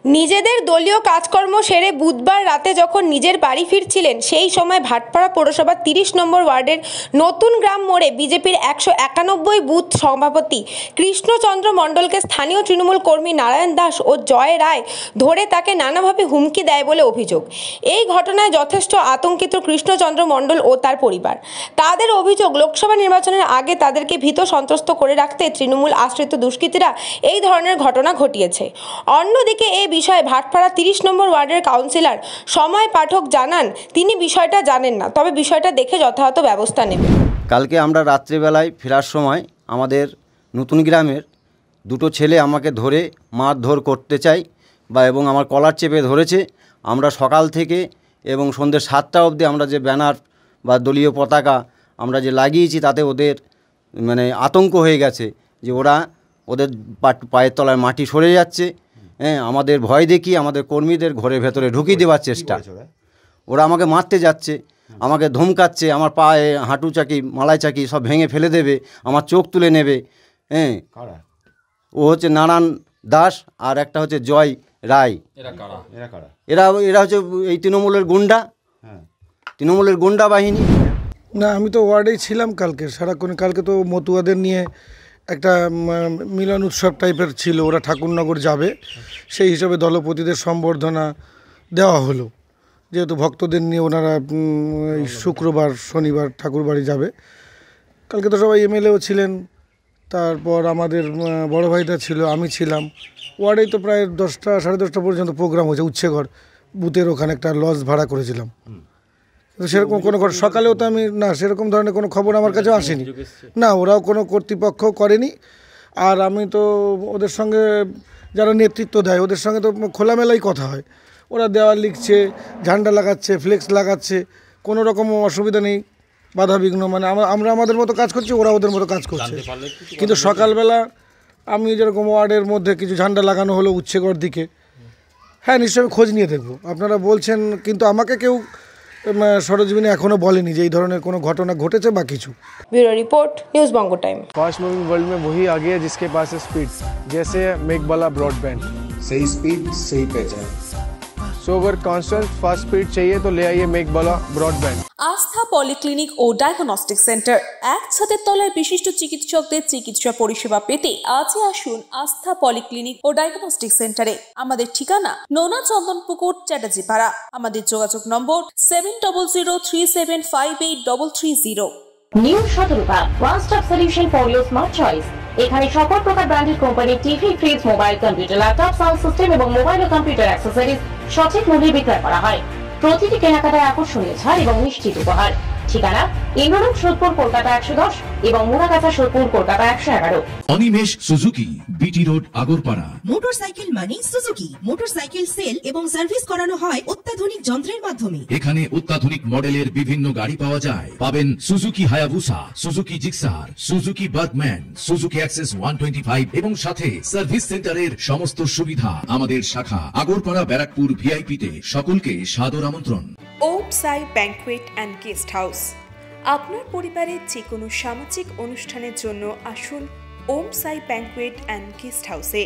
নিজেদের দলীয় কাজকর্ম সেরে বুধবার রাতে যখন নিজের বাড়ি ফিরছিলেন সেই সময় ভাটপাড়া পৌরসভার ৩০ নম্বর ওয়ার্ডের নতুন গ্রাম মোড়ে বিজেপির ১৯১ বুথ সভাপতি কৃষ্ণচন্দ্র মণ্ডলকে স্থানীয় তৃণমূল কর্মী নারায়ণ দাস ও জয় রায় ধরে তাকে নানাভাবে হুমকি দেয় বলে অভিযোগ। এই ঘটনায় যথেষ্ট আতঙ্কিত কৃষ্ণচন্দ্র মণ্ডল ও তার পরিবার। তাদের অভিযোগ, লোকসভা নির্বাচনের আগে তাদেরকে ভীত সন্ত্রস্ত করে রাখতে তৃণমূল আশ্রিত দুষ্কৃতীরা এই ধরনের ঘটনা ঘটিয়েছে। অন্যদিকে এই বিষয়ে ভাটপাড়া ৩০ নম্বর ওয়ার্ডের কাউন্সিলর সময় পাঠক জানান, তিনি বিষয়টা জানেন না, তবে বিষয়টা দেখে যথাযথ ব্যবস্থা নেবেন। কালকে আমরা রাত্রিবেলায় ফেরার সময় আমাদের নতুন গ্রামের দুটো ছেলে আমাকে ধরে মারধর করতে চাই এবং আমার কলার চেপে ধরেছে। আমরা সকাল থেকে এবং সন্ধ্যে 7টা অবধি আমরা যে ব্যানার বা দলীয় পতাকা আমরা যে লাগিয়েছি তাতে ওদের আতঙ্ক হয়ে গেছে যে ওদের পায়ের তলায় মাটি সরে যাচ্ছে। আমাদের ভয় দেখিয়ে আমাদের কর্মীদের ঘরের ভেতরে ঢুকিয়ে দেওয়ার চেষ্টা। ওরা আমাকে মারতে যাচ্ছে, আমাকে ধমকাচ্ছে, আমার পায়ে হাঁটু চাকি মালাই চাকি সব ভেঙে ফেলে দেবে, আমার চোখ তুলে নেবে। ও হচ্ছে নারায়ণ দাস আর একটা হচ্ছে জয় রায়। এরা হচ্ছে এই তৃণমূলের গুন্ডা, তৃণমূলের গুন্ডা বাহিনী। না, আমি তো ওয়ার্ডেই ছিলাম কালকে সারাক্ষণ। কালকে তো মতুয়াদের নিয়ে একটা মিলন উৎসব টাইপের ছিল, ওরা ঠাকুরনগর যাবে, সেই হিসাবে দলপতিদের সম্বর্ধনা দেওয়া হলো। যেহেতু ভক্তদের নিয়ে ওনারা শুক্রবার শনিবার ঠাকুর বাড়ি যাবে। কালকে তো সবাই এমএলএও ছিলেন, তারপর আমাদের বড় ভাইটা ছিল, আমি ছিলাম। ওয়ার্ডেই তো প্রায় 10টা সাড়ে 10টা পর্যন্ত প্রোগ্রাম হয়েছে। উচ্ছেঘর বুথের ওখানে একটা লজ ভাড়া করেছিলাম। সেরকম কোনো সকালেও তো আমি না, সেরকম ধরনের কোনো খবর আমার কাছেও আসেনি। না, ওরাও কোনো কর্তৃপক্ষ করেনি। আর আমি তো ওদের সঙ্গে যারা নেতৃত্ব দেয় ওদের সঙ্গে তো খোলামেলাই কথা হয়। ওরা দেওয়াল লিখছে, ঝান্ডা লাগাচ্ছে, ফ্লেক্স লাগাচ্ছে, কোনো রকম অসুবিধা নেই, বাধাবিঘ্ন। আমরা আমাদের মতো কাজ করছি, ওরা ওদের মতো কাজ করছে। কিন্তু সকালবেলা আমি যেরকম ওয়ার্ডের মধ্যে কিছু ঝান্ডা লাগানো হলো উচ্ছেঘর দিকে, হ্যাঁ নিশ্চয়ই খোঁজ নিয়ে দেখবো। আপনারা বলছেন, কিন্তু আমাকে কেউ সরজমিনে এখনো বলেনি যে এই ধরনের কোনো ঘটনা ঘটেছে বা কিছু। ব্যুরো রিপোর্ট, নিউজ বঙ্গ টাইম। फास्ट मूविंग वर्ल्ड में वही आ गया जिसके पास है स्पीड, जैसे मेघबाला ब्रॉडबैंड। सही स्पीड सही पहचान। सो अगर कांस्टेंट फास्ट स्पीड चाहिए तो ले आइए मेघबाला ब्रॉडबैंड। আস্থা পলিক্লিনিক ও ডায়াগনস্টিক সেন্টার, এক ছাদের তলায় বিশিষ্ট চিকিৎসকদের চিকিৎসা পরিষেবা পেতে আজই আসুন আস্থা পলিক্লিনিক ও ডায়াগনস্টিক সেন্টারে। আমাদের ঠিকানা নোনা চন্দনপুকুর, চ্যাটার্জিপাড়া। আমাদের যোগাযোগ নম্বর 7003758330। New Shatarupa, one stop solution for your smart choice. এখানে সকল প্রকার ব্র্যান্ডেড কোম্পানির TV, fridge, mobile, computer, laptop, sound system এবং মোবাইল ও কম্পিউটার অ্যাক্সেসরিজ সঠিক মূল্যে বিক্রয় করা হয়। প্রতিটি কেনাকাটায় আকর্ষণীয় ছাড় এবং নিশ্চিত উপহার। ঠিকানা ইন্দ্রনগর, সোদপুর, কলকাতা 110 এবং Muragachha, Sodepur, Kolkata 111। Animesh Suzuki, BT road, Agarpara. Motorcycle মানে সুজুকি। মোটরসাইকেল সেল এবং সার্ভিস করানো হয় অত্যাধুনিক যন্ত্রের মাধ্যমে। এখানে অত্যাধুনিক মডেলের বিভিন্ন গাড়ি পাওয়া যায়। পাবেন Suzuki Hayabusa, Suzuki Gixxer, Suzuki Bergman, Suzuki access 125 এবং সাথে সার্ভিস সেন্টারের সমস্ত সুবিধা। আমাদের শাখা আগরপাড়া, ব্যারাকপুর ভিআইপি তে। সকলকে সাদর আমন্ত্রণ। ওম সাই ব্যাংকুয়েট অ্যান্ড গেস্ট হাউস। আপনার পরিবারের যে কোনো সামাজিক অনুষ্ঠানের জন্য আসুন ওম সাই ব্যাংকুয়েট অ্যান্ড গেস্ট হাউসে।